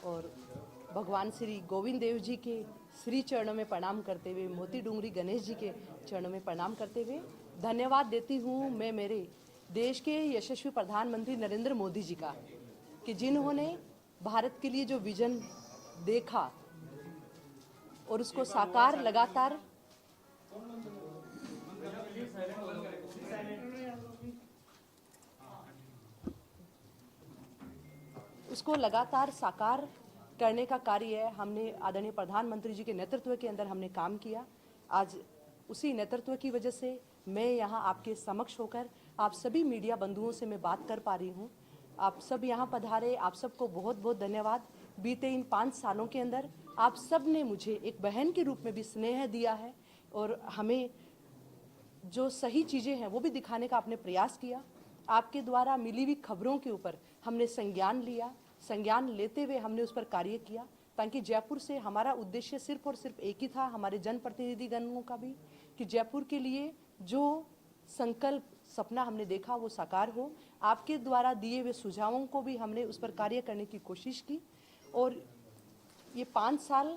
और भगवान श्री गोविंद देव जी के श्री चरणों में प्रणाम करते हुए, मोती डूंगरी गणेश जी के चरणों में प्रणाम करते हुए धन्यवाद देती हूँ मैं मेरे देश के यशस्वी प्रधानमंत्री नरेंद्र मोदी जी का, कि जिन्होंने भारत के लिए जो विजन देखा और उसको साकार लगातार साकार करने का कार्य है। हमने आदरणीय प्रधानमंत्री जी के नेतृत्व के अंदर हमने काम किया। आज उसी नेतृत्व की वजह से मैं यहाँ आपके समक्ष होकर आप सभी मीडिया बंधुओं से मैं बात कर पा रही हूँ। आप सब यहाँ पधारे, आप सबको बहुत बहुत धन्यवाद। बीते इन 5 सालों के अंदर आप सब ने मुझे एक बहन के रूप में भी स्नेह दिया है और हमें जो सही चीज़ें हैं वो भी दिखाने का आपने प्रयास किया। आपके द्वारा मिली हुई खबरों के ऊपर हमने संज्ञान लिया, संज्ञान लेते हुए हमने उस पर कार्य किया, ताकि जयपुर से हमारा उद्देश्य सिर्फ और सिर्फ एक ही था, हमारे जनप्रतिनिधिगणों का भी, कि जयपुर के लिए जो संकल्प सपना हमने देखा वो साकार हो। आपके द्वारा दिए हुए सुझावों को भी हमने उस पर कार्य करने की कोशिश की और ये 5 साल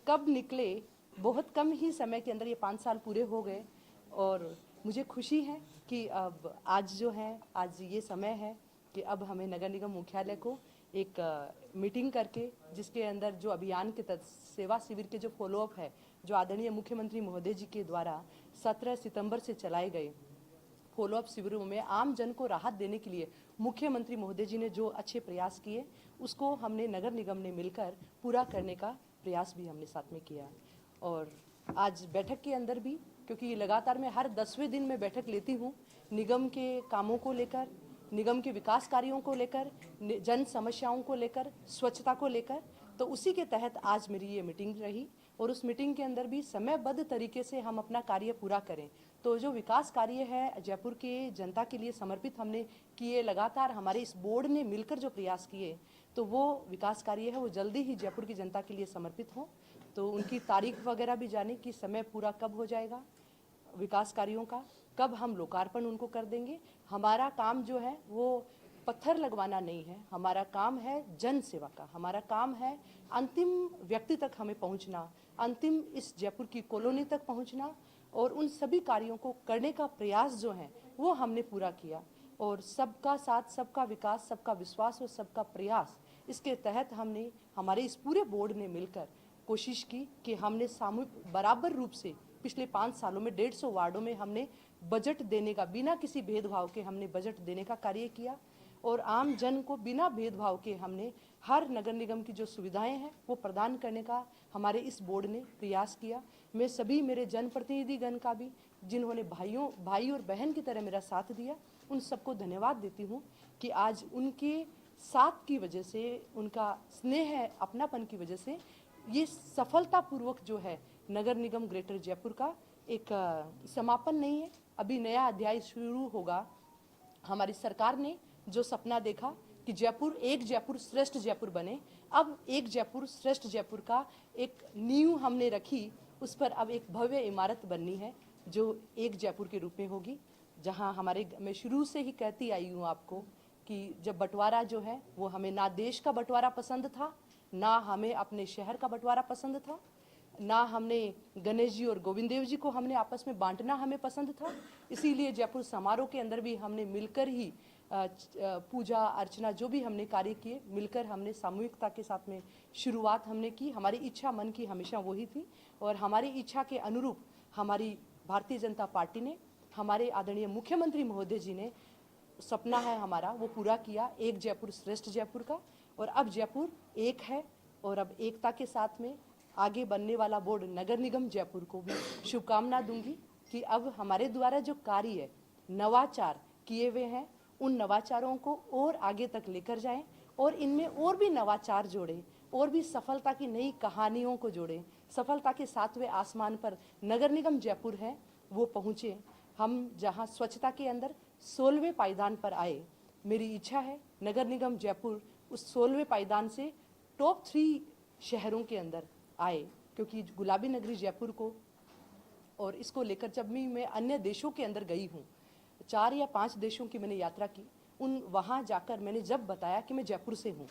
कब निकले, बहुत कम ही समय के अंदर ये 5 साल पूरे हो गए और मुझे खुशी है कि अब आज जो है, आज ये समय है कि अब हमें नगर निगम मुख्यालय को एक मीटिंग करके, जिसके अंदर जो अभियान के तहत सेवा शिविर के जो फॉलोअप है, जो आदरणीय मुख्यमंत्री महोदय जी के द्वारा 17 सितंबर से चलाए गए फॉलोअप शिविरों में आम जन को राहत देने के लिए मुख्यमंत्री महोदय जी ने जो अच्छे प्रयास किए, उसको हमने नगर निगम ने मिलकर पूरा करने का प्रयास भी हमने साथ में किया। और आज बैठक के अंदर भी, क्योंकि लगातार मैं हर 10वें दिन में बैठक लेती हूँ निगम के कामों को लेकर, निगम के विकास कार्यों को लेकर, जन समस्याओं को लेकर, स्वच्छता को लेकर, तो उसी के तहत आज मेरी ये मीटिंग रही और उस मीटिंग के अंदर भी समयबद्ध तरीके से हम अपना कार्य पूरा करें। तो जो विकास कार्य है जयपुर के जनता के लिए समर्पित हमने किए, लगातार हमारे इस बोर्ड ने मिलकर जो प्रयास किए, तो वो विकास कार्य है वो जल्दी ही जयपुर की जनता के लिए समर्पित हो। तो उनकी तारीख वगैरह भी जाने कि समय पूरा कब हो जाएगा विकास कार्यों का, कब हम लोकार्पण उनको कर देंगे। हमारा काम जो है वो पत्थर लगवाना नहीं है, हमारा काम है जन सेवा का, हमारा काम है अंतिम व्यक्ति तक हमें पहुंचना, अंतिम इस जयपुर की कॉलोनी तक पहुंचना और उन सभी कार्यों को करने का प्रयास जो है वो हमने पूरा किया। और सबका साथ, सबका विकास, सबका विश्वास और सबका प्रयास, इसके तहत हमने, हमारे इस पूरे बोर्ड ने मिलकर कोशिश की कि हमने सामूहिक बराबर रूप से पिछले 5 सालों में 150 वार्डों में हमने बजट देने का, बिना किसी भेदभाव के हमने बजट देने का कार्य किया और आम जन को बिना भेदभाव के हमने हर नगर निगम की जो सुविधाएं हैं वो प्रदान करने का हमारे इस बोर्ड ने प्रयास किया। मैं सभी मेरे जनप्रतिनिधिगण का भी, जिन्होंने भाई और बहन की तरह मेरा साथ दिया, उन सबको धन्यवाद देती हूँ कि आज उनके साथ की वजह से, उनका स्नेह, अपनापन की वजह से ये सफलतापूर्वक जो है नगर निगम ग्रेटर जयपुर का एक समापन नहीं है, अभी नया अध्याय शुरू होगा। हमारी सरकार ने जो सपना देखा कि जयपुर, एक जयपुर श्रेष्ठ जयपुर बने, अब एक जयपुर श्रेष्ठ जयपुर का एक नींव हमने रखी, उस पर अब एक भव्य इमारत बननी है जो एक जयपुर के रूप में होगी। जहां हमारे, मैं शुरू से ही कहती आई हूँ आपको कि जब बंटवारा जो है वो हमें ना देश का बंटवारा पसंद था, ना हमें अपने शहर का बंटवारा पसंद था, ना हमने गणेश जी और गोविंद देव जी को हमने आपस में बांटना हमें पसंद था। इसीलिए जयपुर समारोह के अंदर भी हमने मिलकर ही पूजा अर्चना जो भी हमने कार्य किए, मिलकर हमने सामूहिकता के साथ में शुरुआत हमने की। हमारी इच्छा मन की हमेशा वही थी और हमारी इच्छा के अनुरूप हमारी भारतीय जनता पार्टी ने, हमारे आदरणीय मुख्यमंत्री महोदय जी ने, सपना है हमारा वो पूरा किया, एक जयपुर श्रेष्ठ जयपुर का। और अब जयपुर एक है और अब एकता के साथ में आगे बनने वाला बोर्ड नगर निगम जयपुर को भी शुभकामना दूंगी कि अब हमारे द्वारा जो कार्य नवाचार किए हुए हैं, उन नवाचारों को और आगे तक लेकर जाएं और इनमें और भी नवाचार जोड़ें और भी सफलता की नई कहानियों को जोड़ें। सफलता के 7वें आसमान पर नगर निगम जयपुर है वो पहुँचे। हम जहाँ स्वच्छता के अंदर 16वें पायदान पर आए, मेरी इच्छा है नगर निगम जयपुर उस 16वें पायदान से टॉप 3 शहरों के अंदर आए, क्योंकि गुलाबी नगरी जयपुर को, और इसको लेकर जब मैं अन्य देशों के अंदर गई हूँ, 4 या 5 देशों की मैंने यात्रा की, उन वहाँ जाकर मैंने जब बताया कि मैं जयपुर से हूँ,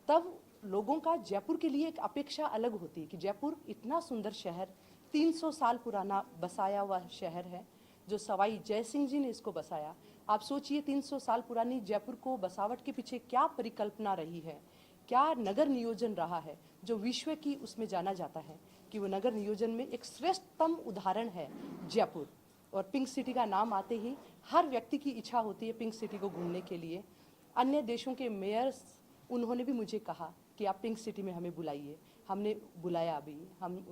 तब लोगों का जयपुर के लिए एक अपेक्षा अलग होती है कि जयपुर इतना सुंदर शहर, 300 साल पुराना बसाया हुआ शहर है, जो सवाई जय सिंह जी ने इसको बसाया। आप सोचिए 300 साल पुरानी जयपुर को बसावट के पीछे क्या परिकल्पना रही है, क्या नगर नियोजन रहा है, जो विश्व की उसमें जाना जाता है कि वो नगर नियोजन में एक श्रेष्ठतम उदाहरण है जयपुर। और पिंक सिटी का नाम आते ही हर व्यक्ति की इच्छा होती है पिंक सिटी को घूमने के लिए। अन्य देशों के मेयर्स, उन्होंने भी मुझे कहा कि आप पिंक सिटी में हमें बुलाइए। हमने बुलाया, अभी हम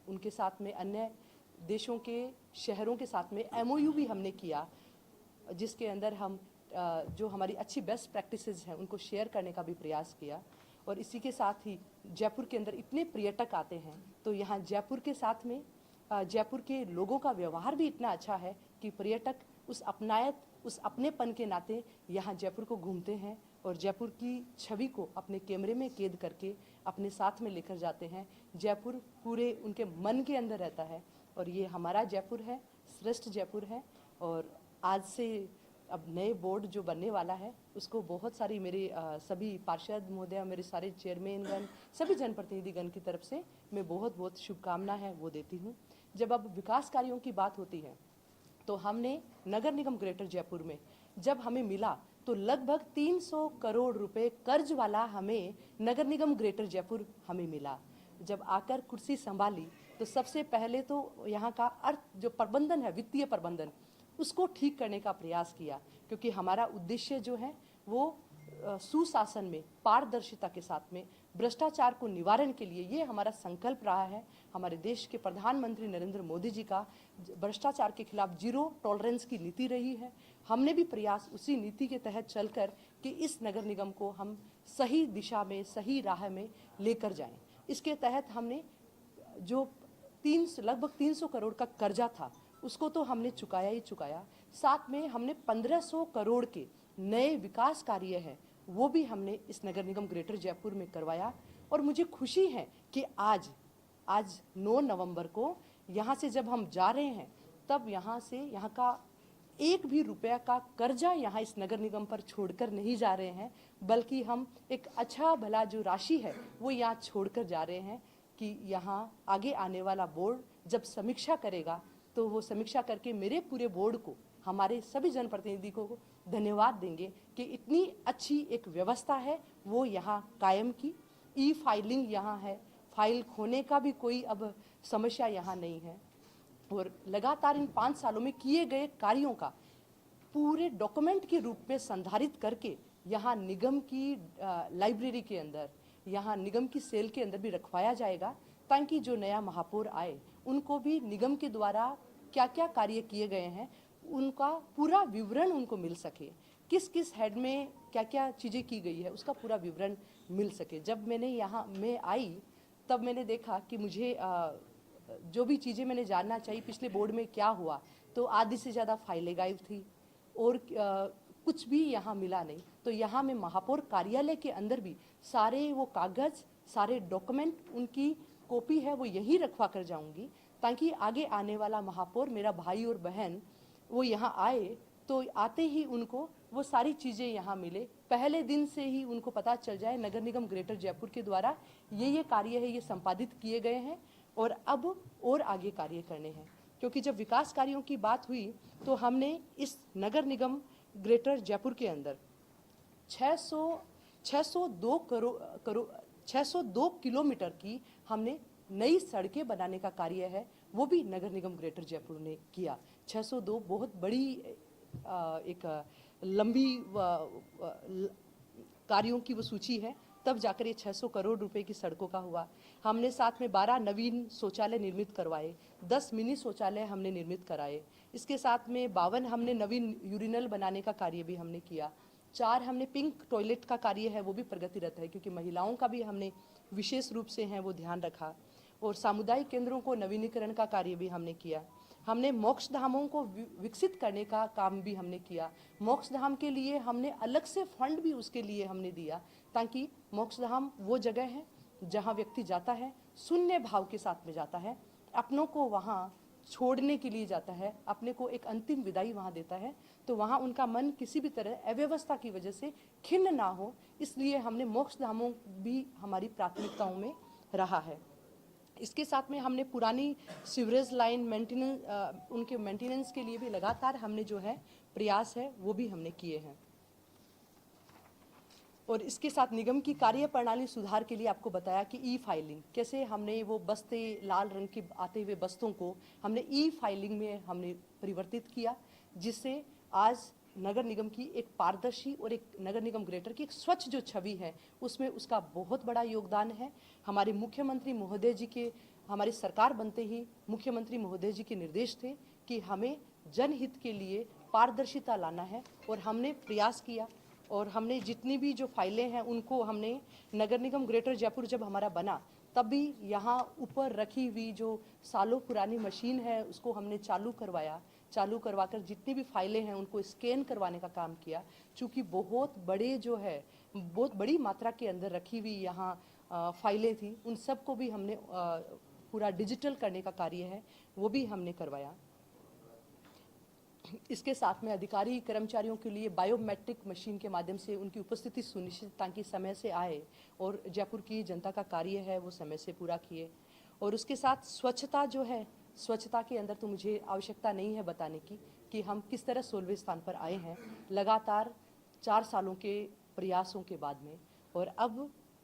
उनके साथ में अन्य देशों के शहरों के साथ में MOU भी हमने किया, जिसके अंदर हम जो हमारी अच्छी बेस्ट प्रैक्टिसेस हैं उनको शेयर करने का भी प्रयास किया। और इसी के साथ ही जयपुर के अंदर इतने पर्यटक आते हैं, तो यहाँ जयपुर के साथ में जयपुर के लोगों का व्यवहार भी इतना अच्छा है कि पर्यटक उस अपनायत, उस अपनेपन के नाते यहाँ जयपुर को घूमते हैं और जयपुर की छवि को अपने कैमरे में कैद करके अपने साथ में लेकर जाते हैं। जयपुर पूरे उनके मन के अंदर रहता है और ये हमारा जयपुर है, श्रेष्ठ जयपुर है। और आज से अब नए बोर्ड जो बनने वाला है उसको बहुत सारी मेरे सभी पार्षद महोदय, मेरे सारे चेयरमैनगण, सभी जनप्रतिनिधिगण की तरफ से मैं बहुत बहुत शुभकामना है वो देती हूँ। जब अब विकास कार्यों की बात होती है तो हमने नगर निगम ग्रेटर जयपुर में जब हमें मिला तो लगभग 300 करोड़ रुपए कर्ज वाला हमें नगर निगम ग्रेटर जयपुर हमें मिला। जब आकर कुर्सी संभाली तो सबसे पहले तो यहाँ का अर्थ जो प्रबंधन है, वित्तीय प्रबंधन, उसको ठीक करने का प्रयास किया, क्योंकि हमारा उद्देश्य जो है वो सुशासन में, पारदर्शिता के साथ में भ्रष्टाचार को निवारण के लिए ये हमारा संकल्प रहा है। हमारे देश के प्रधानमंत्री नरेंद्र मोदी जी का भ्रष्टाचार के खिलाफ जीरो टॉलरेंस की नीति रही है। हमने भी प्रयास उसी नीति के तहत चलकर कि इस नगर निगम को हम सही दिशा में, सही राह में लेकर जाएं। इसके तहत हमने जो लगभग 300 करोड़ का कर्जा था उसको तो हमने चुकाया ही चुकाया, साथ में हमने 1500 करोड़ के नए विकास कार्य है वो भी हमने इस नगर निगम ग्रेटर जयपुर में करवाया। और मुझे खुशी है कि आज 9 नवंबर को यहाँ से जब हम जा रहे हैं तब यहाँ से यहाँ का एक भी रुपया का कर्जा यहाँ इस नगर निगम पर छोड़कर नहीं जा रहे हैं, बल्कि हम एक अच्छा भला जो राशि है वो यहाँ छोड़कर जा रहे हैं कि यहाँ आगे आने वाला बोर्ड जब समीक्षा करेगा तो वो समीक्षा करके मेरे पूरे बोर्ड को, हमारे सभी जनप्रतिनिधि को धन्यवाद देंगे कि इतनी अच्छी एक व्यवस्था है वो यहाँ कायम की। फाइलिंग यहाँ है, फाइल खोने का भी कोई अब समस्या यहाँ नहीं है। और लगातार इन 5 सालों में किए गए कार्यों का पूरे डॉक्यूमेंट के रूप में संधारित करके यहाँ निगम की लाइब्रेरी के अंदर, यहाँ निगम की सेल के अंदर भी रखवाया जाएगा, ताकि जो नया महापौर आए उनको भी निगम के द्वारा क्या क्या कार्य किए गए हैं उनका पूरा विवरण उनको मिल सके, किस किस हेड में क्या क्या चीज़ें की गई है उसका पूरा विवरण मिल सके। जब मैंने यहाँ में आई तब मैंने देखा कि मुझे जो भी चीज़ें मैंने जानना चाहिए पिछले बोर्ड में क्या हुआ, तो आधी से ज़्यादा फाइलें गायब थी और कुछ भी यहाँ मिला नहीं। तो यहाँ मैं महापौर कार्यालय के अंदर भी सारे वो कागज़, सारे डॉक्यूमेंट, उनकी कॉपी है वो यहीं रखवा कर जाऊँगी, ताकि आगे आने वाला महापौर, मेरा भाई और बहन, वो यहाँ आए तो आते ही उनको वो सारी चीज़ें यहाँ मिले, पहले दिन से ही उनको पता चल जाए नगर निगम ग्रेटर जयपुर के द्वारा ये कार्य है, ये संपादित किए गए हैं और अब और आगे कार्य करने हैं। क्योंकि जब विकास कार्यों की बात हुई तो हमने इस नगर निगम ग्रेटर जयपुर के अंदर 602 किलोमीटर की हमने नई सड़कें बनाने का कार्य है वो भी नगर निगम ग्रेटर जयपुर ने किया। 602 बहुत बड़ी एक लंबी कार्यों की वो सूची है, तब जाकर ये 600 करोड़ रुपए की सड़कों का हुआ। हमने साथ में 12 नवीन शौचालय निर्मित करवाए, 10 मिनी शौचालय हमने निर्मित कराए, इसके साथ में 52 हमने नवीन यूरिनल बनाने का कार्य भी हमने किया, 4 हमने पिंक टॉयलेट का कार्य है वो भी प्रगतिरत है, क्योंकि महिलाओं का भी हमने विशेष रूप से है वो ध्यान रखा। और सामुदायिक केंद्रों को नवीनीकरण का कार्य भी हमने किया। हमने मोक्ष धामों को विकसित करने का काम भी हमने किया। मोक्ष धाम के लिए हमने अलग से फंड भी उसके लिए हमने दिया, ताकि मोक्ष धाम वो जगह है जहाँ व्यक्ति जाता है शून्य भाव के साथ में जाता है, अपनों को वहाँ छोड़ने के लिए जाता है, अपने को एक अंतिम विदाई वहाँ देता है, तो वहाँ उनका मन किसी भी तरह अव्यवस्था की वजह से खिन्न ना हो, इसलिए हमने मोक्ष धामों भी हमारी प्राथमिकताओं में रहा है। इसके साथ में हमने पुरानी सीवरेज लाइन मेंटेनेंस, उनके मेंटेनेंस के लिए भी लगातार हमने जो है प्रयास है वो भी हमने किए हैं। और इसके साथ निगम की कार्य प्रणाली सुधार के लिए आपको बताया कि ई फाइलिंग कैसे हमने वो बस्ते लाल रंग के आते हुए बस्तों को हमने ई फाइलिंग में हमने परिवर्तित किया, जिससे आज नगर निगम की एक पारदर्शी और एक नगर निगम ग्रेटर की एक स्वच्छ जो छवि है उसमें उसका बहुत बड़ा योगदान है। हमारे मुख्यमंत्री महोदय जी के, हमारी सरकार बनते ही मुख्यमंत्री महोदय जी के निर्देश थे कि हमें जनहित के लिए पारदर्शिता लाना है, और हमने प्रयास किया और हमने जितनी भी जो फाइलें हैं उनको हमने नगर निगम ग्रेटर जयपुर जब हमारा बना तब भी यहाँ ऊपर रखी हुई जो सालों पुरानी मशीन है उसको हमने चालू करवाकर जितनी भी फाइलें हैं उनको स्कैन करवाने का काम किया। चूँकि बहुत बड़ी मात्रा के अंदर रखी हुई यहाँ फाइलें थी, उन सब को भी हमने पूरा डिजिटल करने का कार्य है वो भी हमने करवाया। इसके साथ में अधिकारी कर्मचारियों के लिए बायोमेट्रिक मशीन के माध्यम से उनकी उपस्थिति सुनिश्चित ताकि समय से आए और जयपुर की जनता का कार्य है वो समय से पूरा किए। और उसके साथ स्वच्छता जो है, स्वच्छता के अंदर तो मुझे आवश्यकता नहीं है बताने की कि हम किस तरह 16वें स्थान पर आए हैं लगातार 4 सालों के प्रयासों के बाद में। और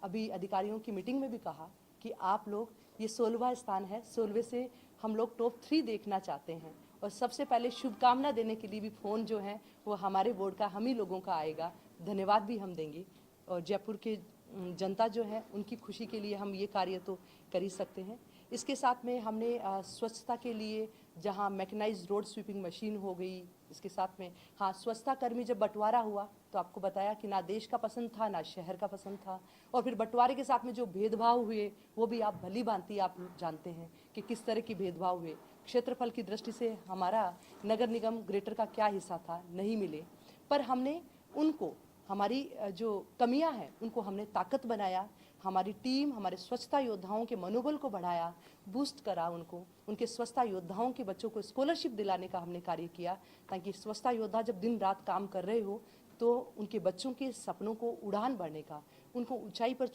अभी अधिकारियों की मीटिंग में भी कहा कि आप लोग ये 16वां स्थान है, 16वें से हम लोग टॉप 3 देखना चाहते हैं। और सबसे पहले शुभकामना देने के लिए भी फ़ोन जो है वो हमारे बोर्ड का हम ही लोगों का आएगा, धन्यवाद भी हम देंगे। और जयपुर के जनता जो है उनकी खुशी के लिए हम ये कार्य तो कर ही सकते हैं। इसके साथ में हमने स्वच्छता के लिए जहाँ मैकेनाइज्ड रोड स्वीपिंग मशीन हो गई, इसके साथ में हाँ स्वच्छता कर्मी जब बंटवारा हुआ तो आपको बताया कि ना देश का पसंद था ना शहर का पसंद था। और फिर बंटवारे के साथ में जो भेदभाव हुए वो भी आप भली भांति आप जानते हैं कि किस तरह की भेदभाव हुए। क्षेत्रफल की दृष्टि से हमारा नगर निगम ग्रेटर का क्या हिस्सा था, नहीं मिले, पर हमने उनको हमारी जो कमियां हैं उनको हमने ताकत बनाया। हमारी टीम हमारे स्वच्छता योद्धाओं के मनोबल को बढ़ाया, बूस्ट करा उनको, उनके स्वच्छता योद्धाओं के बच्चों को स्कॉलरशिप दिलाने का हमने कार्य किया ताकि स्वच्छता योद्धा जब दिन रात काम कर रहे हो तो उनके बच्चों के सपनों को उड़ान भरने का, उनको ऊंचाई पर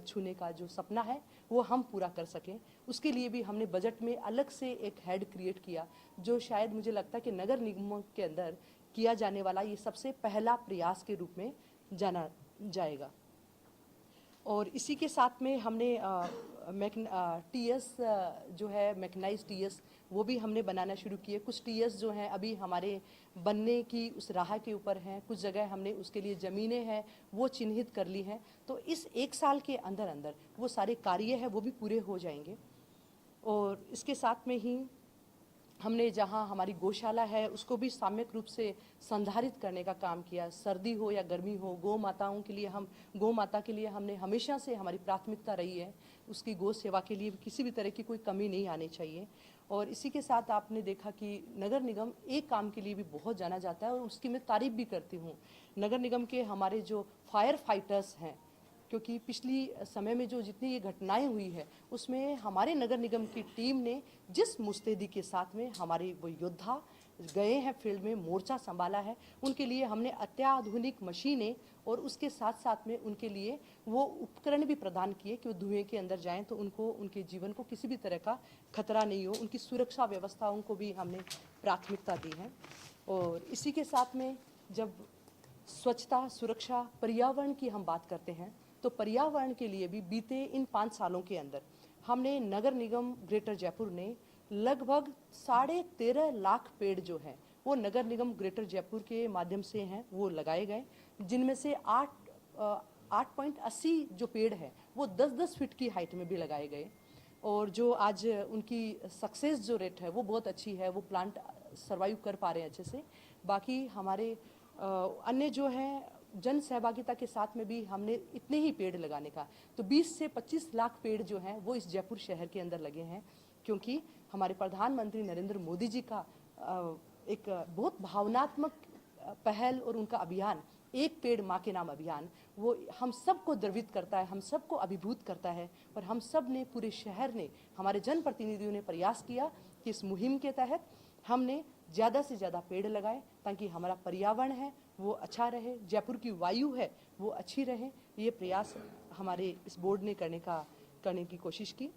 छूने का जो सपना है वो हम पूरा कर सकें। उसके लिए भी हमने बजट में अलग से एक हेड क्रिएट किया जो शायद मुझे लगता है कि नगर निगमों के अंदर किया जाने वाला ये सबसे पहला प्रयास के रूप में जाना जाएगा। और इसी के साथ में हमने टीएस जो है मैकेनाइज्ड टीएस वो भी हमने बनाना शुरू किए। कुछ टीएस जो हैं अभी हमारे बनने की उस राह के ऊपर हैं, कुछ जगह हमने उसके लिए ज़मीनें हैं वो चिन्हित कर ली हैं। तो इस 1 साल के अंदर अंदर वो सारे कार्य है वो भी पूरे हो जाएंगे। और इसके साथ में ही हमने जहाँ हमारी गौशाला है उसको भी सामयिक रूप से संधारित करने का काम किया। सर्दी हो या गर्मी हो, गौ माता के लिए हमने हमेशा से हमारी प्राथमिकता रही है, उसकी गौ सेवा के लिए किसी भी तरह की कोई कमी नहीं आनी चाहिए। और इसी के साथ आपने देखा कि नगर निगम एक काम के लिए भी बहुत जाना जाता है और उसकी मैं तारीफ भी करती हूँ। नगर निगम के हमारे जो फायर फाइटर्स हैं, क्योंकि पिछली समय में जो जितनी ये घटनाएं हुई है उसमें हमारे नगर निगम की टीम ने जिस मुस्तैदी के साथ में हमारे वो योद्धा गए हैं फील्ड में, मोर्चा संभाला है, उनके लिए हमने अत्याधुनिक मशीनें और उसके साथ साथ में उनके लिए वो उपकरण भी प्रदान किए कि वो धुएं के अंदर जाएं तो उनको उनके जीवन को किसी भी तरह का खतरा नहीं हो। उनकी सुरक्षा व्यवस्थाओं को भी हमने प्राथमिकता दी है। और इसी के साथ में जब स्वच्छता, सुरक्षा, पर्यावरण की हम बात करते हैं तो पर्यावरण के लिए भी बीते इन 5 सालों के अंदर हमने नगर निगम ग्रेटर जयपुर ने लगभग 13.5 लाख पेड़ जो हैं वो नगर निगम ग्रेटर जयपुर के माध्यम से हैं वो लगाए गए, जिनमें से 8.80 जो पेड़ है वो 10-10 फीट की हाइट में भी लगाए गए। और जो आज उनकी सक्सेस जो रेट है वो बहुत अच्छी है, वो प्लांट सर्वाइव कर पा रहे हैं अच्छे से। बाकी हमारे अन्य जो है जन सहभागिता के साथ में भी हमने इतने ही पेड़ लगाने का, तो 20 से 25 लाख पेड़ जो हैं वो इस जयपुर शहर के अंदर लगे हैं, क्योंकि हमारे प्रधानमंत्री नरेंद्र मोदी जी का एक बहुत भावनात्मक पहल और उनका अभियान एक पेड़ माँ के नाम अभियान वो हम सबको द्रवित करता है, हम सबको अभिभूत करता है। और हम सब ने, पूरे शहर ने, हमारे जनप्रतिनिधियों ने प्रयास किया कि इस मुहिम के तहत हमने ज़्यादा से ज़्यादा पेड़ लगाए ताकि हमारा पर्यावरण है वो अच्छा रहे, जयपुर की वायु है वो अच्छी रहे। ये प्रयास हमारे इस बोर्ड ने करने की कोशिश की।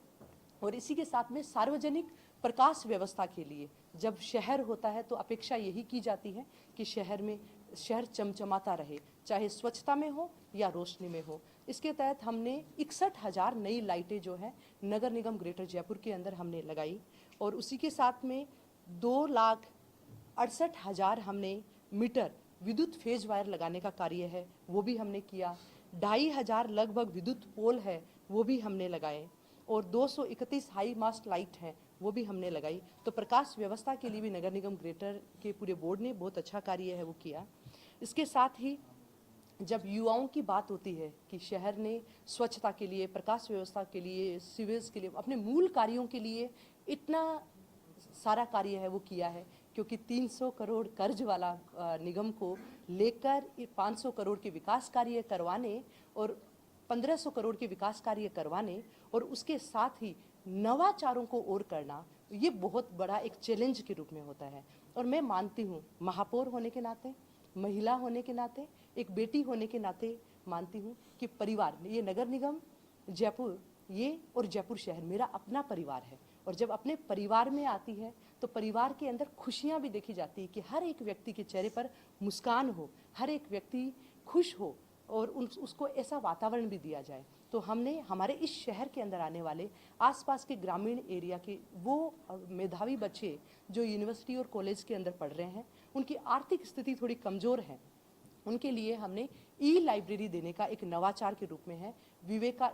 और इसी के साथ में सार्वजनिक प्रकाश व्यवस्था के लिए जब शहर होता है तो अपेक्षा यही की जाती है कि शहर चमचमाता रहे, चाहे स्वच्छता में हो या रोशनी में हो। इसके तहत हमने 61,000 नई लाइटें जो है नगर निगम ग्रेटर जयपुर के अंदर हमने लगाई। और उसी के साथ में 2,68,000 हमने मीटर विद्युत फेज वायर लगाने का कार्य है वो भी हमने किया। 2,500 लगभग विद्युत पोल है वो भी हमने लगाए। और 231 हाई मास्ट लाइट हैं वो भी हमने लगाई। तो प्रकाश व्यवस्था के लिए भी नगर निगम ग्रेटर के पूरे बोर्ड ने बहुत अच्छा कार्य है वो किया। इसके साथ ही जब युवाओं की बात होती है कि शहर ने स्वच्छता के लिए, प्रकाश व्यवस्था के लिए, सीवेज के लिए, अपने मूल कार्यों के लिए इतना सारा कार्य है वो किया है, क्योंकि 300 करोड़ कर्ज वाला निगम को लेकर 500 करोड़ के विकास कार्य करवाने और 1500 करोड़ के विकास कार्य करवाने और उसके साथ ही नवाचारों को और करना, ये बहुत बड़ा एक चैलेंज के रूप में होता है। और मैं मानती हूँ महापौर होने के नाते, महिला होने के नाते, एक बेटी होने के नाते मानती हूँ कि परिवार, ये नगर निगम जयपुर ये और जयपुर शहर मेरा अपना परिवार है। और जब अपने परिवार में आती है तो परिवार के अंदर खुशियाँ भी देखी जाती है कि हर एक व्यक्ति के चेहरे पर मुस्कान हो, हर एक व्यक्ति खुश हो और उसको ऐसा वातावरण भी दिया जाए। तो हमने हमारे इस शहर के अंदर आने वाले आसपास के ग्रामीण एरिया के वो मेधावी बच्चे जो यूनिवर्सिटी और कॉलेज के अंदर पढ़ रहे हैं, उनकी आर्थिक स्थिति थोड़ी कमज़ोर है, उनके लिए हमने ई लाइब्रेरी देने का एक नवाचार के रूप में है।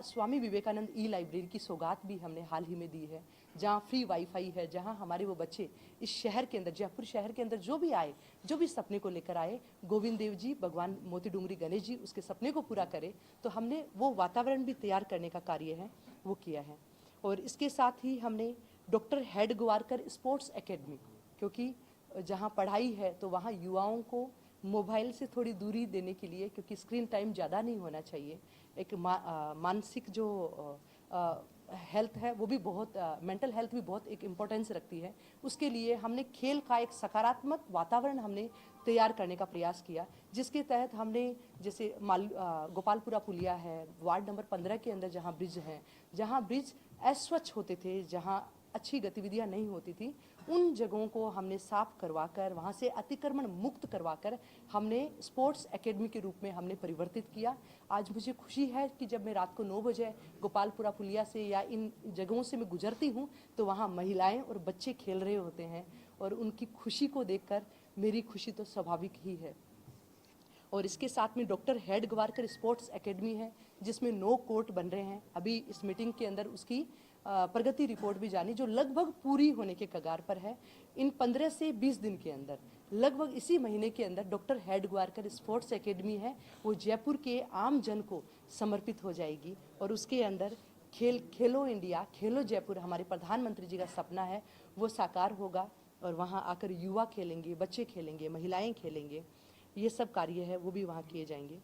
स्वामी विवेकानंद ई लाइब्रेरी की सौगात भी हमने हाल ही में दी है, जहाँ फ्री वाईफाई है, जहाँ हमारे वो बच्चे इस शहर के अंदर, जयपुर शहर के अंदर जो भी आए, जो भी सपने को लेकर आए, गोविंद देव जी, भगवान मोती डूंगरी गणेश जी उसके सपने को पूरा करे, तो हमने वो वातावरण भी तैयार करने का कार्य है वो किया है। और इसके साथ ही हमने डॉक्टर हेडगवारकर स्पोर्ट्स एकेडमी, क्योंकि जहाँ पढ़ाई है तो वहाँ युवाओं को मोबाइल से थोड़ी दूरी देने के लिए, क्योंकि स्क्रीन टाइम ज़्यादा नहीं होना चाहिए, एक मानसिक जो हेल्थ है वो भी बहुत, मेंटल हेल्थ भी बहुत एक इम्पोर्टेंस रखती है। उसके लिए हमने खेल का एक सकारात्मक वातावरण हमने तैयार करने का प्रयास किया, जिसके तहत हमने जैसे गोपालपुरा पुलिया है, वार्ड नंबर 15 के अंदर जहाँ ब्रिज अस्वच्छ होते थे, जहाँ अच्छी गतिविधियां नहीं होती थी, उन जगहों को हमने साफ करवाकर, वहाँ से अतिक्रमण मुक्त करवाकर हमने स्पोर्ट्स एकेडमी के रूप में हमने परिवर्तित किया। आज मुझे खुशी है कि जब मैं रात को 9 बजे गोपालपुरा पुलिया से या इन जगहों से मैं गुजरती हूँ तो वहाँ महिलाएं और बच्चे खेल रहे होते हैं, और उनकी खुशी को देखकर मेरी खुशी तो स्वाभाविक ही है। और इसके साथ में डॉक्टर हेडगवारकर स्पोर्ट्स एकेडमी है, जिसमें 9 कोर्ट बन रहे हैं। अभी इस मीटिंग के अंदर उसकी प्रगति रिपोर्ट भी जानी, जो लगभग पूरी होने के कगार पर है। इन 15 से 20 दिन के अंदर, लगभग इसी महीने के अंदर डॉक्टर हेडगवारकर स्पोर्ट्स एकेडमी है वो जयपुर के आम जन को समर्पित हो जाएगी। और उसके अंदर खेलो इंडिया, खेलो जयपुर, हमारे प्रधानमंत्री जी का सपना है वो साकार होगा। और वहाँ आकर युवा खेलेंगे, बच्चे खेलेंगे, महिलाएं खेलेंगे, ये सब कार्य है वो भी वहाँ किए जाएंगे।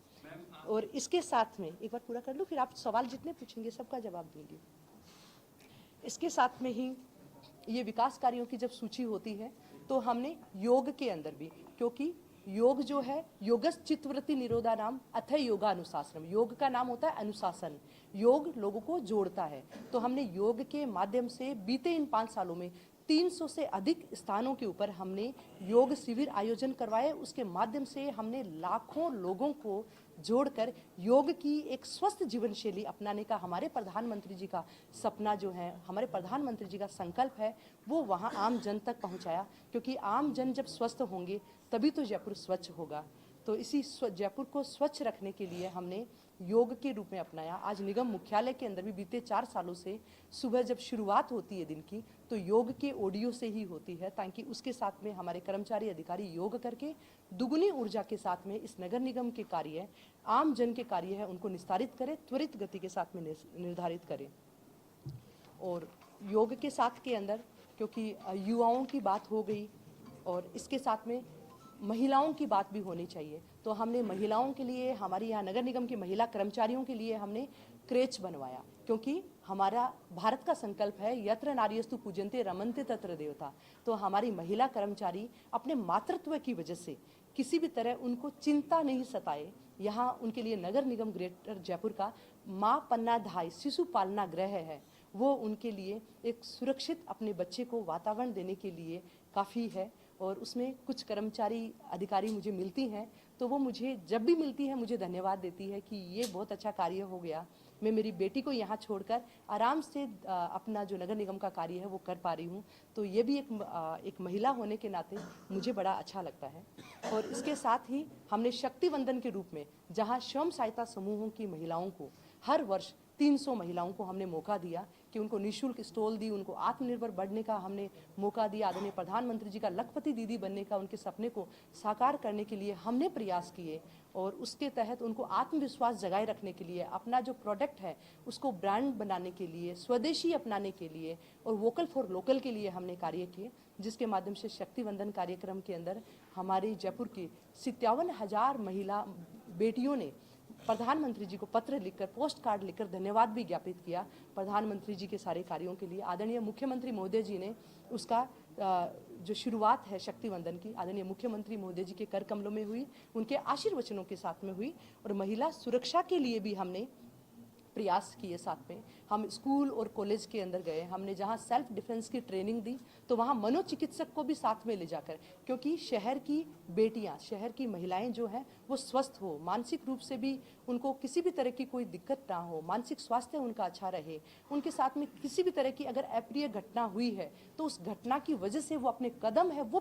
और इसके साथ में एक बार पूरा कर लूँ, फिर आप सवाल जितने पूछेंगे सबका जवाब दूंगी। इसके साथ में ही ये विकास कार्यों की जब सूची होती है तो हमने योग के अंदर भी, क्योंकि योग जो है योगस चित्तवृत्ति निरोधा नाम अथय योगा अनुशासन, योग का नाम होता है अनुशासन, योग लोगों को जोड़ता है। तो हमने योग के माध्यम से बीते इन 5 सालों में 300 से अधिक स्थानों के ऊपर हमने योग शिविर आयोजन करवाए। उसके माध्यम से हमने लाखों लोगों को जोड़कर योग की एक स्वस्थ जीवन शैली अपनाने का हमारे प्रधानमंत्री जी का सपना जो है, हमारे प्रधानमंत्री जी का संकल्प है, वो वहाँ आम जन तक पहुँचाया। क्योंकि आम जन जब स्वस्थ होंगे तभी तो जयपुर स्वच्छ होगा। तो इसी जयपुर को स्वच्छ रखने के लिए हमने योग के रूप में अपनाया। आज निगम मुख्यालय के अंदर भी बीते 4 सालों से सुबह जब शुरुआत होती है दिन की तो योग के ऑडियो से ही होती है, ताकि उसके साथ में हमारे कर्मचारी अधिकारी योग करके दुगुनी ऊर्जा के साथ में इस नगर निगम के कार्य, आम जन के कार्य है उनको निस्तारित करें, त्वरित गति के साथ में निर्धारित करें। और योग के साथ के अंदर क्योंकि युवाओं की बात हो गई और इसके साथ में महिलाओं की बात भी होनी चाहिए, तो हमने महिलाओं के लिए, हमारे यहाँ नगर निगम की महिला कर्मचारियों के लिए हमने क्रेच बनवाया, क्योंकि हमारा भारत का संकल्प है यत्र नार्यस्तु पूजन्ते रमन्ते तत्र देवता। तो हमारी महिला कर्मचारी अपने मातृत्व की वजह से किसी भी तरह उनको चिंता नहीं सताए, यहाँ उनके लिए नगर निगम ग्रेटर जयपुर का माँ पन्नाधाय शिशु पालना गृह है, वो उनके लिए एक सुरक्षित अपने बच्चे को वातावरण देने के लिए काफ़ी है। और उसमें कुछ कर्मचारी अधिकारी मुझे मिलती हैं, तो वो मुझे जब भी मिलती है मुझे धन्यवाद देती है कि ये बहुत अच्छा कार्य हो गया, मैं मेरी बेटी को यहाँ छोड़कर आराम से अपना जो नगर निगम का कार्य है वो कर पा रही हूँ। तो ये भी एक महिला होने के नाते मुझे बड़ा अच्छा लगता है। और इसके साथ ही हमने शक्ति वंदन के रूप में, जहाँ स्वयं सहायता समूहों की महिलाओं को हर वर्ष 300 महिलाओं को हमने मौका दिया कि उनको निःशुल्क स्टॉल दी, उनको आत्मनिर्भर बढ़ने का हमने मौका दिया। आदरणीय प्रधानमंत्री जी का लखपति दीदी बनने का उनके सपने को साकार करने के लिए हमने प्रयास किए, और उसके तहत उनको आत्मविश्वास जगाए रखने के लिए, अपना जो प्रोडक्ट है उसको ब्रांड बनाने के लिए, स्वदेशी अपनाने के लिए और वोकल फॉर लोकल के लिए हमने कार्य किए, जिसके माध्यम से शक्ति वंदन कार्यक्रम के अंदर हमारे जयपुर की 57,000 महिला बेटियों ने प्रधानमंत्री जी को पत्र लिखकर, पोस्ट कार्ड लिखकर धन्यवाद भी ज्ञापित किया प्रधानमंत्री जी के सारे कार्यों के लिए। आदरणीय मुख्यमंत्री महोदय जी ने उसका जो शुरुआत है शक्ति वंदन की, आदरणीय मुख्यमंत्री महोदय जी के कर कमलों में हुई, उनके आशीर्वचनों के साथ में हुई। और महिला सुरक्षा के लिए भी हमने प्रयास किए। साथ में हम स्कूल और कॉलेज के अंदर गए, हमने जहां सेल्फ डिफेंस की ट्रेनिंग दी, तो वहां मनोचिकित्सक को भी साथ में ले जाकर, क्योंकि शहर की बेटियां, शहर की महिलाएं जो हैं वो स्वस्थ हो, मानसिक रूप से भी उनको किसी भी तरह की कोई दिक्कत ना हो, मानसिक स्वास्थ्य उनका अच्छा रहे, उनके साथ में किसी भी तरह की अगर अप्रिय घटना हुई है तो उस घटना की वजह से वो अपने कदम है वो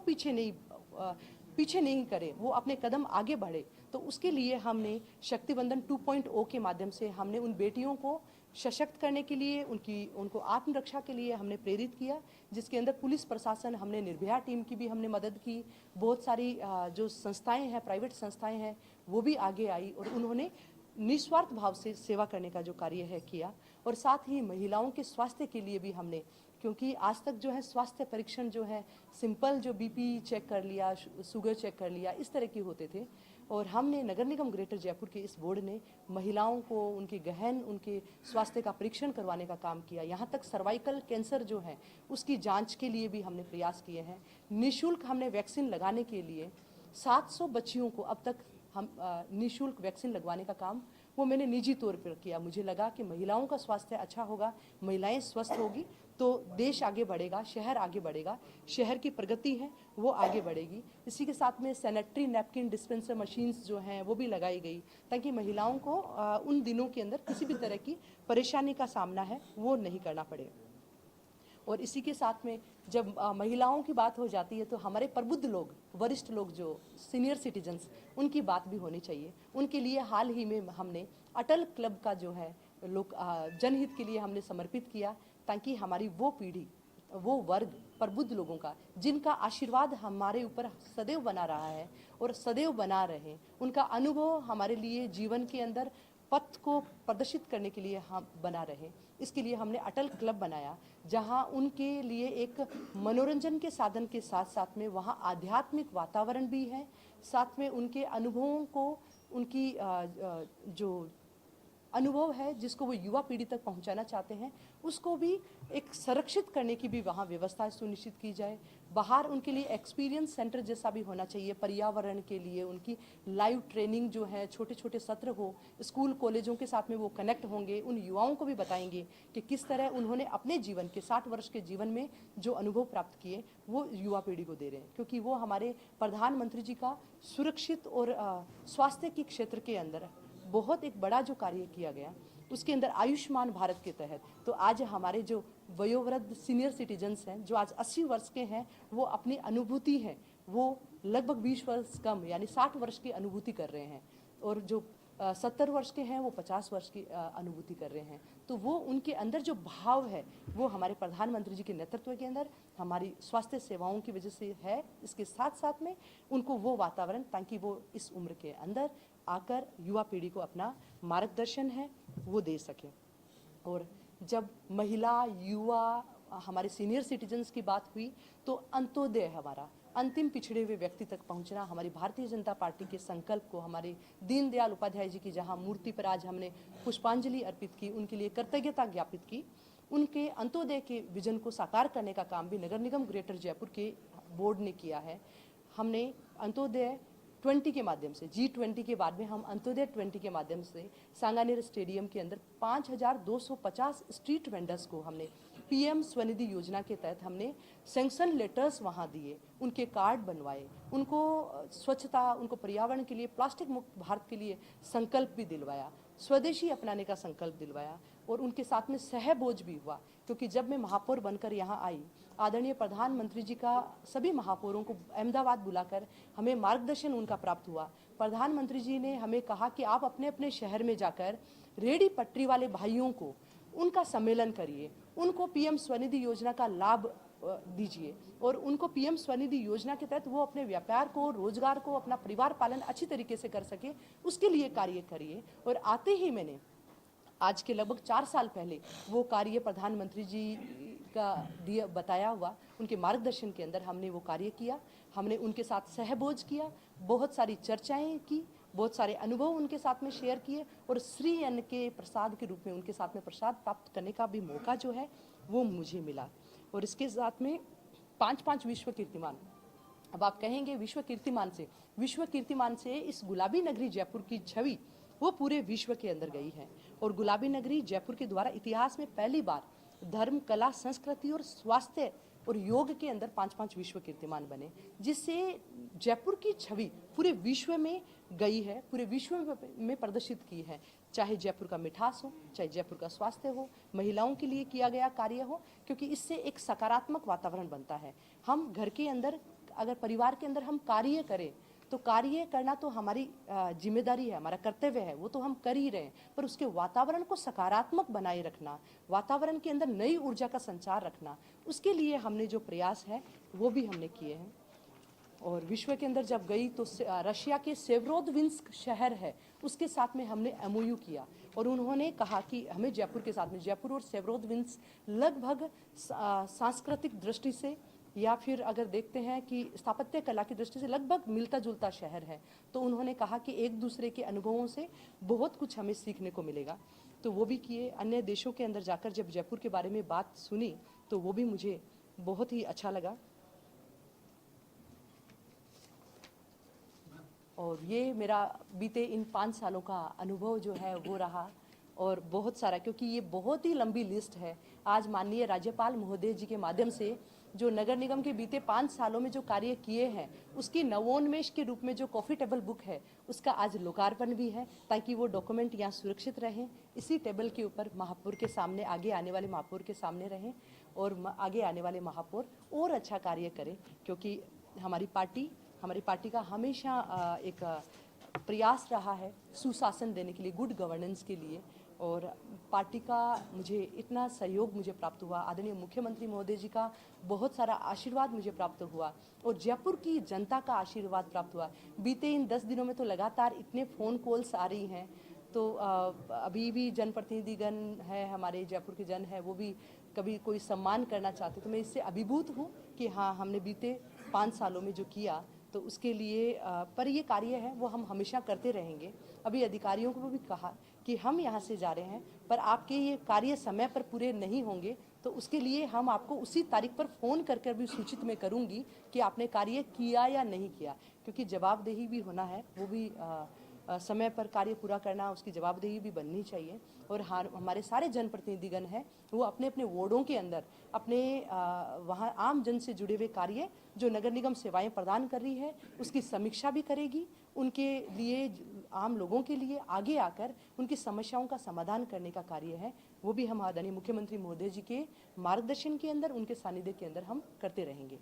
पीछे नहीं करे, वो अपने कदम आगे बढ़े। तो उसके लिए हमने शक्ति वंदन 2.0 के माध्यम से हमने उन बेटियों को सशक्त करने के लिए, उनको आत्मरक्षा के लिए हमने प्रेरित किया, जिसके अंदर पुलिस प्रशासन, हमने निर्भया टीम की भी हमने मदद की, बहुत सारी जो संस्थाएं हैं, प्राइवेट संस्थाएं हैं, वो भी आगे आई और उन्होंने निस्वार्थ भाव से सेवा करने का जो कार्य है किया। और साथ ही महिलाओं के स्वास्थ्य के लिए भी हमने, क्योंकि आज तक जो है स्वास्थ्य परीक्षण जो है सिंपल, जो बीपी चेक कर लिया, शुगर चेक कर लिया, इस तरह के होते थे, और हमने नगर निगम ग्रेटर जयपुर के इस बोर्ड ने महिलाओं को उनके स्वास्थ्य का परीक्षण करवाने का काम किया। यहाँ तक सर्वाइकल कैंसर जो है उसकी जांच के लिए भी हमने प्रयास किए हैं। निःशुल्क हमने वैक्सीन लगाने के लिए 700 बच्चियों को अब तक हम निःशुल्क वैक्सीन लगवाने का काम वो मैंने निजी तौर पर किया। मुझे लगा कि महिलाओं का स्वास्थ्य अच्छा होगा, महिलाएं स्वस्थ होगी तो देश आगे बढ़ेगा, शहर आगे बढ़ेगा, शहर की प्रगति है वो आगे बढ़ेगी। इसी के साथ में सैनिटरी नैपकिन डिस्पेंसर मशीन्स जो हैं वो भी लगाई गई, ताकि महिलाओं को उन दिनों के अंदर किसी भी तरह की परेशानी का सामना है वो नहीं करना पड़े। और इसी के साथ में जब महिलाओं की बात हो जाती है तो हमारे प्रबुद्ध लोग, वरिष्ठ लोग, जो सीनियर सिटीजन्स, उनकी बात भी होनी चाहिए। उनके लिए हाल ही में हमने अटल क्लब का जो है लोग जनहित के लिए हमने समर्पित किया, ताकि हमारी वो पीढ़ी, वो वर्ग प्रबुद्ध लोगों का, जिनका आशीर्वाद हमारे ऊपर सदैव बना रहा है और सदैव बना रहे, उनका अनुभव हमारे लिए जीवन के अंदर पथ को प्रदर्शित करने के लिए हम बना रहे। इसके लिए हमने अटल क्लब बनाया, जहां उनके लिए एक मनोरंजन के साधन के साथ साथ में वहां आध्यात्मिक वातावरण भी है, साथ में उनके अनुभवों को, उनकी जो अनुभव है जिसको वो युवा पीढ़ी तक पहुंचाना चाहते हैं, उसको भी एक संरक्षित करने की भी वहाँ व्यवस्था सुनिश्चित की जाए। बाहर उनके लिए एक्सपीरियंस सेंटर जैसा भी होना चाहिए, पर्यावरण के लिए उनकी लाइव ट्रेनिंग जो है, छोटे छोटे सत्र हो, स्कूल कॉलेजों के साथ में वो कनेक्ट होंगे, उन युवाओं को भी बताएंगे कि किस तरह उन्होंने अपने जीवन के 60 वर्ष के जीवन में जो अनुभव प्राप्त किए वो युवा पीढ़ी को दे रहे हैं। क्योंकि वो हमारे प्रधानमंत्री जी का सुरक्षित और स्वास्थ्य के क्षेत्र के अंदर बहुत एक बड़ा जो कार्य किया गया, उसके अंदर आयुष्मान भारत के तहत, तो आज हमारे जो वयोवृद्ध सीनियर सिटीजन्स हैं जो आज 80 वर्ष के हैं, वो अपनी अनुभूति है वो लगभग 20 वर्ष कम यानी 60 वर्ष की अनुभूति कर रहे हैं, और जो 70 वर्ष के हैं वो 50 वर्ष की अनुभूति कर रहे हैं। तो वो उनके अंदर जो भाव है वो हमारे प्रधानमंत्री जी के नेतृत्व के अंदर हमारी स्वास्थ्य सेवाओं की वजह से है। इसके साथ साथ में उनको वो वातावरण, ताकि वो इस उम्र के अंदर आकर युवा पीढ़ी को अपना मार्गदर्शन है वो दे सके। और जब महिला, युवा, हमारे सीनियर सिटीजन्स की बात हुई तो अंत्योदय, हमारा अंतिम पिछड़े हुए व्यक्ति तक पहुंचना हमारी भारतीय जनता पार्टी के संकल्प को, हमारे दीनदयाल उपाध्याय जी की जहां मूर्ति पर आज हमने पुष्पांजलि अर्पित की, उनके लिए कृतज्ञता ज्ञापित की, उनके अंत्योदय के विजन को साकार करने का काम भी नगर निगम ग्रेटर जयपुर के बोर्ड ने किया है। हमने अंत्योदय 20 के माध्यम से, G20 के बाद में हम अंत्योदय 20 के माध्यम से सांगानेर स्टेडियम के अंदर 5250 स्ट्रीट वेंडर्स को हमने PM स्वनिधि योजना के तहत हमने सैंक्शन लेटर्स वहाँ दिए, उनके कार्ड बनवाए, उनको स्वच्छता, उनको पर्यावरण के लिए, प्लास्टिक मुक्त भारत के लिए संकल्प भी दिलवाया, स्वदेशी अपनाने का संकल्प दिलवाया और उनके साथ में सहबोझ भी हुआ। क्योंकि जब मैं महापौर बनकर यहाँ आई, आदरणीय प्रधानमंत्री जी का सभी महापौरों को अहमदाबाद बुलाकर हमें मार्गदर्शन उनका प्राप्त हुआ। प्रधानमंत्री जी ने हमें कहा कि आप अपने अपने शहर में जाकर रेहड़ी पटरी वाले भाइयों को उनका सम्मेलन करिए, उनको PM स्वनिधि योजना का लाभ दीजिए और उनको PM स्वनिधि योजना के तहत वो अपने व्यापार को, रोजगार को, अपना परिवार पालन अच्छी तरीके से कर सके, उसके लिए कार्य करिए। और आते ही मैंने आज के लगभग 4 साल पहले वो कार्य प्रधानमंत्री जी का दिया बताया हुआ, उनके मार्गदर्शन के अंदर हमने वो कार्य किया, हमने उनके साथ सहबोझ किया, बहुत सारी चर्चाएं की, बहुत सारे अनुभव उनके साथ में शेयर किए और श्री अन्न के प्रसाद के रूप में उनके साथ में प्रसाद प्राप्त करने का भी मौका जो है वो मुझे मिला। और इसके साथ में 5 विश्व कीर्तिमान। अब आप कहेंगे विश्व कीर्तिमान से इस गुलाबी नगरी जयपुर की छवि वो पूरे विश्व के अंदर गई है। और गुलाबी नगरी जयपुर के द्वारा इतिहास में पहली बार धर्म, कला, संस्कृति और स्वास्थ्य और योग के अंदर 5 विश्व कीर्तिमान बने, जिससे जयपुर की छवि पूरे विश्व में गई है, पूरे विश्व में प्रदर्शित की है। चाहे जयपुर का मिठास हो, चाहे जयपुर का स्वास्थ्य हो, महिलाओं के लिए किया गया कार्य हो, क्योंकि इससे एक सकारात्मक वातावरण बनता है। हम घर के अंदर, अगर परिवार के अंदर हम कार्य करें तो कार्य करना तो हमारी जिम्मेदारी है, हमारा कर्तव्य है, वो तो हम कर ही रहे हैं, पर उसके वातावरण को सकारात्मक बनाए रखना, वातावरण के अंदर नई ऊर्जा का संचार रखना, उसके लिए हमने जो प्रयास है वो भी हमने किए हैं। और विश्व के अंदर जब गई तो रशिया के सेवरोदविंस्क शहर है, उसके साथ में हमने MOU किया और उन्होंने कहा कि हमें जयपुर के साथ में, जयपुर और सेवरोदविंस्क लगभग सांस्कृतिक दृष्टि से या फिर अगर देखते हैं कि स्थापत्य कला की दृष्टि से लगभग मिलता जुलता शहर है, तो उन्होंने कहा कि एक दूसरे के अनुभवों से बहुत कुछ हमें सीखने को मिलेगा, तो वो भी किए। अन्य देशों के अंदर जाकर जब जयपुर के बारे में बात सुनी तो वो भी मुझे बहुत ही अच्छा लगा। और ये मेरा बीते इन 5 सालों का अनुभव जो है वो रहा और बहुत सारा, क्योंकि ये बहुत ही लंबी लिस्ट है। आज माननीय राज्यपाल महोदय जी के माध्यम से जो नगर निगम के बीते 5 सालों में जो कार्य किए हैं, उसकी नवोन्मेष के रूप में जो कॉफ़ी टेबल बुक है, उसका आज लोकार्पण भी है, ताकि वो डॉक्यूमेंट यहाँ सुरक्षित रहें, इसी टेबल के ऊपर महापौर के सामने, आगे आने वाले महापौर के सामने रहें और आगे आने वाले महापौर और अच्छा कार्य करें। क्योंकि हमारी पार्टी का हमेशा एक प्रयास रहा है सुशासन देने के लिए, गुड गवर्नेंस के लिए, और पार्टी का मुझे इतना सहयोग मुझे प्राप्त हुआ, आदरणीय मुख्यमंत्री महोदय जी का बहुत सारा आशीर्वाद मुझे प्राप्त हुआ और जयपुर की जनता का आशीर्वाद प्राप्त हुआ। बीते इन 10 दिनों में तो लगातार इतने फ़ोन कॉल्स आ रही हैं, तो अभी भी जनप्रतिनिधिगण है, हमारे जयपुर के जन है, वो भी कभी कोई सम्मान करना चाहते, तो मैं इससे अभिभूत हूँ कि हाँ, हमने बीते 5 सालों में जो किया तो उसके लिए पर ये कार्य है वो हम हमेशा करते रहेंगे। अभी अधिकारियों को भी कहा कि हम यहाँ से जा रहे हैं, पर आपके ये कार्य समय पर पूरे नहीं होंगे, तो उसके लिए हम आपको उसी तारीख पर फ़ोन कर भी सूचित मैं करूँगी कि आपने कार्य किया या नहीं किया, क्योंकि जवाबदेही भी होना है, वो भी समय पर कार्य पूरा करना, उसकी जवाबदेही भी बननी चाहिए। और हमारे सारे जनप्रतिनिधिगण हैं वो अपने अपने वार्डों के अंदर अपने वहाँ आम जन से जुड़े हुए कार्य जो नगर निगम सेवाएं प्रदान कर रही है उसकी समीक्षा भी करेगी, उनके लिए, आम लोगों के लिए आगे आकर उनकी समस्याओं का समाधान करने का कार्य है, वो भी हम आदरणीय मुख्यमंत्री महोदय जी के मार्गदर्शन के अंदर, उनके सानिध्य के अंदर हम करते रहेंगे।